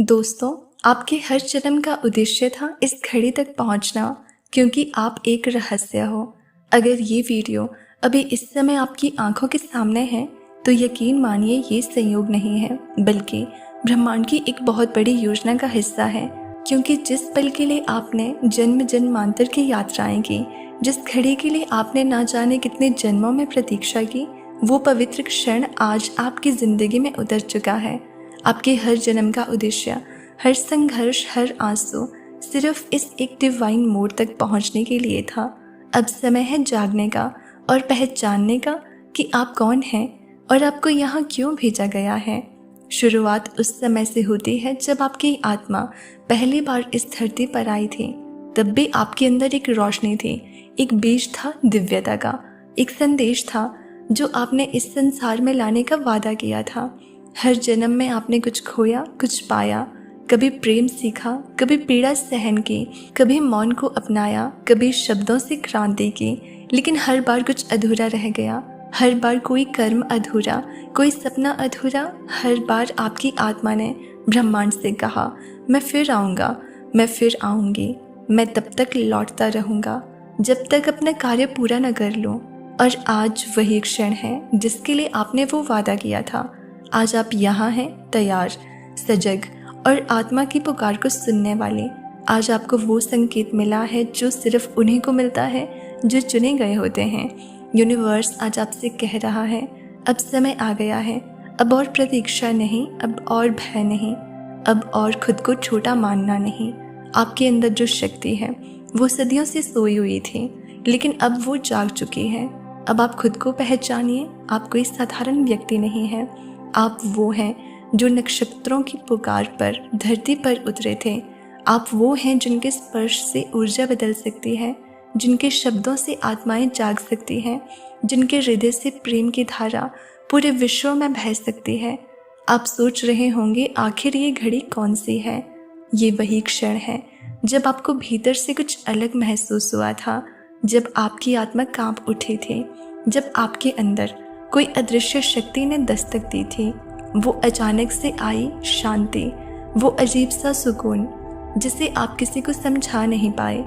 दोस्तों, आपके हर जन्म का उद्देश्य था इस घड़ी तक पहुंचना, क्योंकि आप एक रहस्य हो। अगर ये वीडियो अभी इस समय आपकी आंखों के सामने है तो यकीन मानिए ये संयोग नहीं है, बल्कि ब्रह्मांड की एक बहुत बड़ी योजना का हिस्सा है। क्योंकि जिस पल के लिए आपने जन्म जन्मांतर की यात्राएं की, जिस घड़ी के लिए आपने ना जाने कितने जन्मों में प्रतीक्षा की, वो पवित्र क्षण आज आपकी जिंदगी में उतर चुका है। आपके हर जन्म का उद्देश्य, हर संघर्ष, हर आंसू सिर्फ इस एक डिवाइन मोड तक पहुंचने के लिए था। अब समय है जागने का और पहचानने का कि आप कौन हैं और आपको यहाँ क्यों भेजा गया है। शुरुआत उस समय से होती है जब आपकी आत्मा पहली बार इस धरती पर आई थी। तब भी आपके अंदर एक रोशनी थी, एक बीज था दिव्यता का, एक संदेश था जो आपने इस संसार में लाने का वादा किया था। हर जन्म में आपने कुछ खोया, कुछ पाया। कभी प्रेम सीखा, कभी पीड़ा सहन की, कभी मौन को अपनाया, कभी शब्दों से क्रांति की। लेकिन हर बार कुछ अधूरा रह गया, हर बार कोई कर्म अधूरा, कोई सपना अधूरा। हर बार आपकी आत्मा ने ब्रह्मांड से कहा, मैं फिर आऊँगा, मैं फिर आऊँगी, मैं तब तक लौटता रहूँगा जब तक अपना कार्य पूरा न कर लूँ। और आज वही क्षण है जिसके लिए आपने वो वादा किया था। आज आप यहाँ हैं, तैयार, सजग और आत्मा की पुकार को सुनने वाले। आज आपको वो संकेत मिला है जो सिर्फ उन्हीं को मिलता है जो चुने गए होते हैं। यूनिवर्स आज आपसे कह रहा है, अब समय आ गया है। अब और प्रतीक्षा नहीं, अब और भय नहीं, अब और खुद को छोटा मानना नहीं। आपके अंदर जो शक्ति है वो सदियों से सोई हुई थी, लेकिन अब वो जाग चुकी है। अब आप खुद को पहचानिए। आप कोई साधारण व्यक्ति नहीं है, आप वो हैं जो नक्षत्रों की पुकार पर धरती पर उतरे थे। आप वो हैं जिनके स्पर्श से ऊर्जा बदल सकती है, जिनके शब्दों से आत्माएं जाग सकती हैं, जिनके हृदय से प्रेम की धारा पूरे विश्व में बह सकती है। आप सोच रहे होंगे आखिर ये घड़ी कौन सी है। ये वही क्षण है जब आपको भीतर से कुछ अलग महसूस हुआ था, जब आपकी आत्मा कांप उठी थी, जब आपके अंदर कोई अदृश्य शक्ति ने दस्तक दी थी। वो अचानक से आई शांति, वो अजीब सा सुकून जिसे आप किसी को समझा नहीं पाए।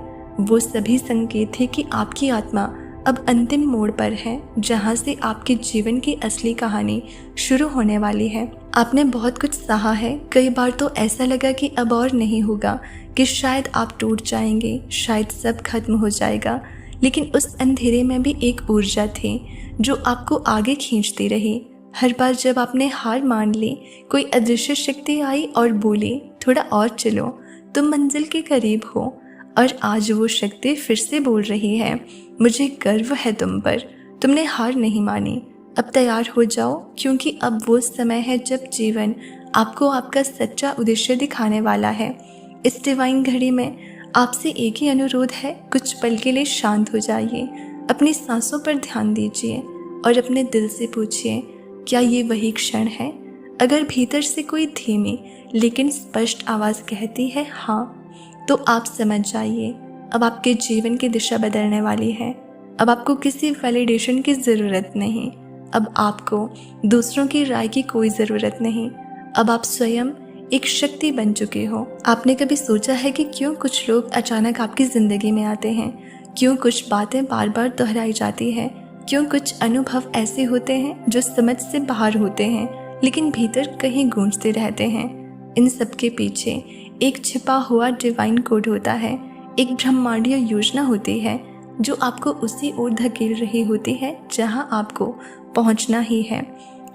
वो सभी संकेत थे कि आपकी आत्मा अब अंतिम मोड़ पर है, जहाँ से आपके जीवन की असली कहानी शुरू होने वाली है। आपने बहुत कुछ सहा है। कई बार तो ऐसा लगा कि अब और नहीं होगा, कि शायद आप टूट जाएंगे, शायद सब खत्म हो जाएगा। लेकिन उस अंधेरे में भी एक ऊर्जा थी जो आपको आगे खींचती रही। हर बार जब आपने हार मान ली, कोई अदृश्य शक्ति आई और बोली, थोड़ा और चलो, तुम मंजिल के करीब हो। और आज वो शक्ति फिर से बोल रही है, मुझे गर्व है तुम पर, तुमने हार नहीं मानी। अब तैयार हो जाओ, क्योंकि अब वो समय है जब जीवन आपको आपका सच्चा उद्देश्य दिखाने वाला है। इस डिवाइन घड़ी में आपसे एक ही अनुरोध है, कुछ पल के लिए शांत हो जाइए, अपनी सांसों पर ध्यान दीजिए और अपने दिल से पूछिए, क्या ये वही क्षण है। अगर भीतर से कोई धीमी लेकिन स्पष्ट आवाज़ कहती है हाँ, तो आप समझ जाइए, अब आपके जीवन की दिशा बदलने वाली है। अब आपको किसी वैलिडेशन की ज़रूरत नहीं, अब आपको दूसरों की राय की कोई ज़रूरत नहीं। अब आप स्वयं एक शक्ति बन चुके हो। आपने कभी सोचा है कि क्यों कुछ लोग अचानक आपकी ज़िंदगी में आते हैं, क्यों कुछ बातें बार बार दोहराई जाती हैं, क्यों कुछ अनुभव ऐसे होते हैं जो समझ से बाहर होते हैं लेकिन भीतर कहीं गूंजते रहते हैं। इन सब के पीछे एक छिपा हुआ डिवाइन कोड होता है, एक ब्रह्मांडीय योजना होती है जो आपको उसी ओर धकेल रही होती है जहां आपको पहुंचना ही है।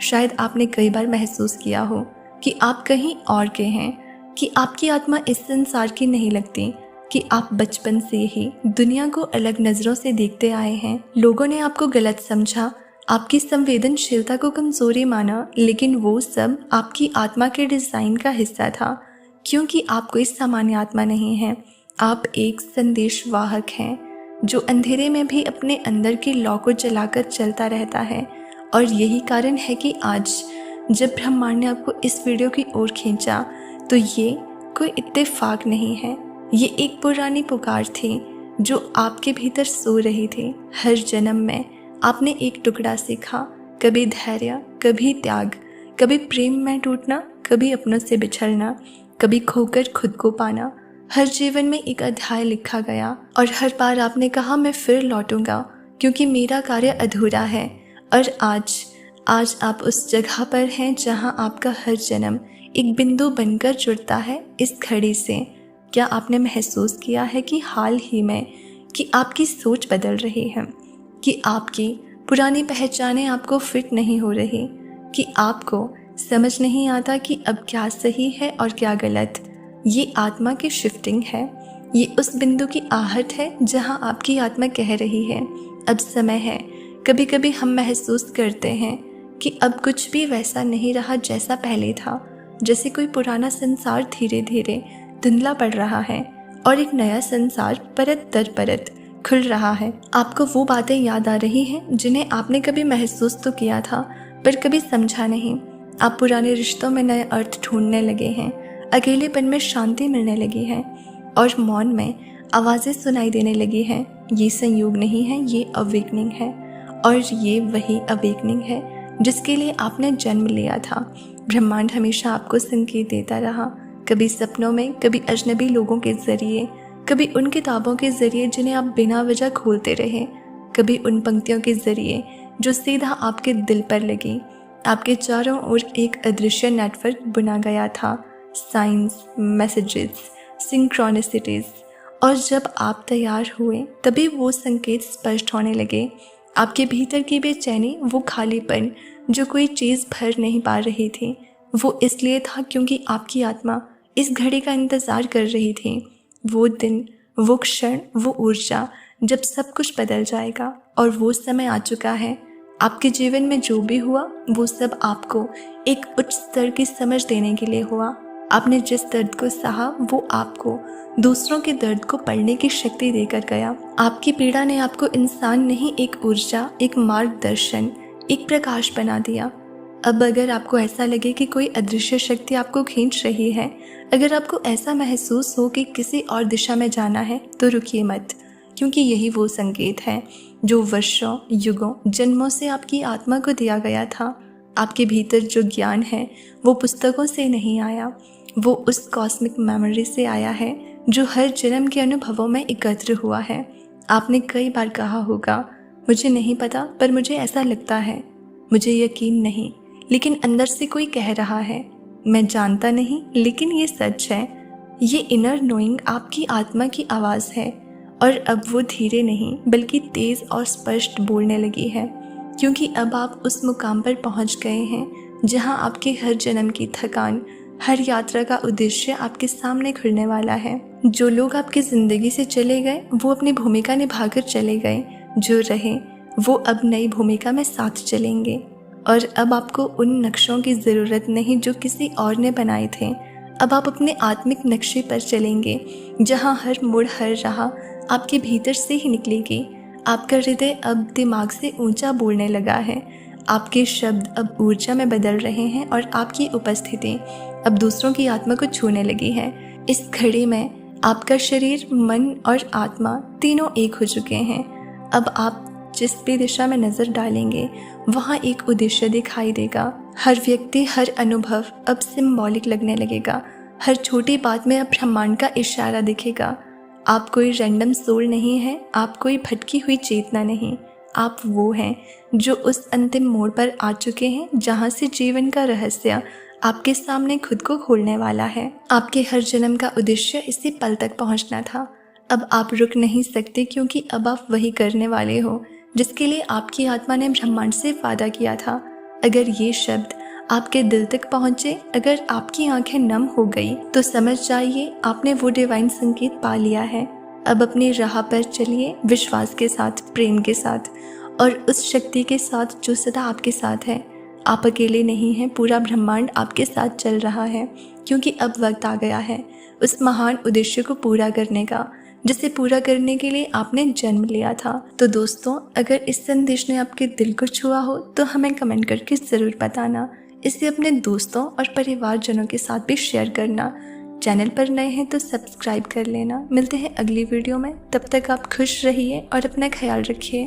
शायद आपने कई बार महसूस किया हो कि आप कहीं और के हैं, कि आपकी आत्मा इस संसार की नहीं लगती, कि आप बचपन से ही दुनिया को अलग नज़रों से देखते आए हैं। लोगों ने आपको गलत समझा, आपकी संवेदनशीलता को कमज़ोरी माना, लेकिन वो सब आपकी आत्मा के डिज़ाइन का हिस्सा था। क्योंकि आप कोई सामान्य आत्मा नहीं है, आप एक संदेशवाहक हैं जो अंधेरे में भी अपने अंदर की लौ को जलाकर चलता रहता है। और यही कारण है कि आज जब ब्रह्मांड ने आपको इस वीडियो की ओर खींचा, तो ये कोई इत्तेफाक नहीं है, ये एक पुरानी पुकार थी जो आपके भीतर सो रही थी। हर जन्म में आपने एक टुकड़ा सीखा, कभी धैर्य, कभी त्याग, कभी प्रेम में टूटना, कभी अपनों से बिछड़ना, कभी खोकर खुद को पाना। हर जीवन में एक अध्याय लिखा गया और हर बार आपने कहा मैं फिर लौटूंगा क्योंकि मेरा कार्य अधूरा है। और आज आप उस जगह पर हैं जहां आपका हर जन्म एक बिंदु बनकर जुड़ता है इस घड़ी से। क्या आपने महसूस किया है कि हाल ही में कि आपकी सोच बदल रही है, कि आपकी पुरानी पहचानें आपको फिट नहीं हो रही, कि आपको समझ नहीं आता कि अब क्या सही है और क्या गलत। ये आत्मा की शिफ्टिंग है। ये उस बिंदु की आहट है जहां आपकी आत्मा कह रही है अब समय है। कभी कभी हम महसूस करते हैं कि अब कुछ भी वैसा नहीं रहा जैसा पहले था, जैसे कोई पुराना संसार धीरे धीरे धुंधला पड़ रहा है और एक नया संसार परत दर परत खुल रहा है। आपको वो बातें याद आ रही हैं जिन्हें आपने कभी महसूस तो किया था पर कभी समझा नहीं। आप पुराने रिश्तों में नए अर्थ ढूंढने लगे हैं, अकेलेपन में शांति मिलने लगी है और मौन में आवाज़ें सुनाई देने लगी हैं। ये संयोग नहीं है, ये अवेकनिंग है। और ये वही अवेकनिंग है जिसके लिए आपने जन्म लिया था। ब्रह्मांड हमेशा आपको संकेत देता रहा, कभी सपनों में, कभी अजनबी लोगों के ज़रिए, कभी उन किताबों के ज़रिए जिन्हें आप बिना वजह खोलते रहे, कभी उन पंक्तियों के ज़रिए जो सीधा आपके दिल पर लगी। आपके चारों ओर एक अदृश्य नेटवर्क बुना गया था, साइंस, मैसेजेस, सिंक्रोनिसिटीज। और जब आप तैयार हुए तभी वो संकेत स्पष्ट होने लगे। आपके भीतर की बेचैनी, वो खालीपन जो कोई चीज़ भर नहीं पा रही थी, वो इसलिए था क्योंकि आपकी आत्मा इस घड़ी का इंतज़ार कर रही थी। वो दिन, वो क्षण, वो ऊर्जा जब सब कुछ बदल जाएगा। और वो समय आ चुका है। आपके जीवन में जो भी हुआ वो सब आपको एक उच्च स्तर की समझ देने के लिए हुआ। आपने जिस दर्द को सहा वो आपको दूसरों के दर्द को पढ़ने की शक्ति देकर गया। आपकी पीड़ा ने आपको इंसान नहीं, एक ऊर्जा, एक मार्गदर्शन, एक प्रकाश बना दिया। अब अगर आपको ऐसा लगे कि कोई अदृश्य शक्ति आपको खींच रही है, अगर आपको ऐसा महसूस हो कि किसी और दिशा में जाना है, तो रुकिए मत, क्योंकि यही वो संकेत है जो वर्षों, युगों, जन्मों से आपकी आत्मा को दिया गया था। आपके भीतर जो ज्ञान है वो पुस्तकों से नहीं आया, वो उस कॉस्मिक मेमोरी से आया है जो हर जन्म के अनुभवों में एकत्र हुआ है। आपने कई बार कहा होगा, मुझे नहीं पता पर मुझे ऐसा लगता है, मुझे यकीन नहीं लेकिन अंदर से कोई कह रहा है, मैं जानता नहीं लेकिन ये सच है। ये इनर नोइंग आपकी आत्मा की आवाज़ है और अब वो धीरे नहीं बल्कि तेज़ और स्पष्ट बोलने लगी है, क्योंकि अब आप उस मुकाम पर पहुंच गए हैं जहां आपके हर जन्म की थकान, हर यात्रा का उद्देश्य आपके सामने खुलने वाला है। जो लोग आपकी ज़िंदगी से चले गए वो अपनी भूमिका निभाकर चले गए, जो रहे वो अब नई भूमिका में साथ चलेंगे। और अब आपको उन नक्शों की ज़रूरत नहीं जो किसी और ने बनाए थे। अब आप अपने आत्मिक नक्शे पर चलेंगे जहां हर मोड़, हर राह आपके भीतर से ही निकलेगी। आपका हृदय अब दिमाग से ऊंचा बोलने लगा है। आपके शब्द अब ऊर्जा में बदल रहे हैं और आपकी उपस्थिति अब दूसरों की आत्मा को छूने लगी है। इस घड़ी में आपका शरीर, मन और आत्मा तीनों एक हो चुके हैं। अब आप जिस भी दिशा में नज़र डालेंगे वहाँ एक उद्देश्य दिखाई देगा। हर व्यक्ति, हर अनुभव अब सिंबॉलिक लगने लगेगा। हर छोटी बात में अब ब्रह्मांड का इशारा दिखेगा। आप कोई रैंडम सोल नहीं है, आप कोई भटकी हुई चेतना नहीं। आप वो हैं जो उस अंतिम मोड़ पर आ चुके हैं जहाँ से जीवन का रहस्य आपके सामने खुद को खोलने वाला है। आपके हर जन्म का उद्देश्य इसी पल तक पहुँचना था। अब आप रुक नहीं सकते, क्योंकि अब आप वही करने वाले हो जिसके लिए आपकी आत्मा ने ब्रह्मांड से वादा किया था। अगर ये शब्द आपके दिल तक पहुँचे, अगर आपकी आंखें नम हो गई, तो समझ जाइए आपने वो डिवाइन संकेत पा लिया है। अब अपनी राह पर चलिए, विश्वास के साथ, प्रेम के साथ और उस शक्ति के साथ जो सदा आपके साथ है। आप अकेले नहीं हैं, पूरा ब्रह्मांड आपके साथ चल रहा है, क्योंकि अब वक्त आ गया है उस महान उद्देश्य को पूरा करने का, जिसे पूरा करने के लिए आपने जन्म लिया था। तो दोस्तों, अगर इस संदेश ने आपके दिल को छुआ हो तो हमें कमेंट करके ज़रूर बताना। इसे अपने दोस्तों और परिवारजनों के साथ भी शेयर करना। चैनल पर नए हैं तो सब्सक्राइब कर लेना। मिलते हैं अगली वीडियो में, तब तक आप खुश रहिए और अपना ख्याल रखिए।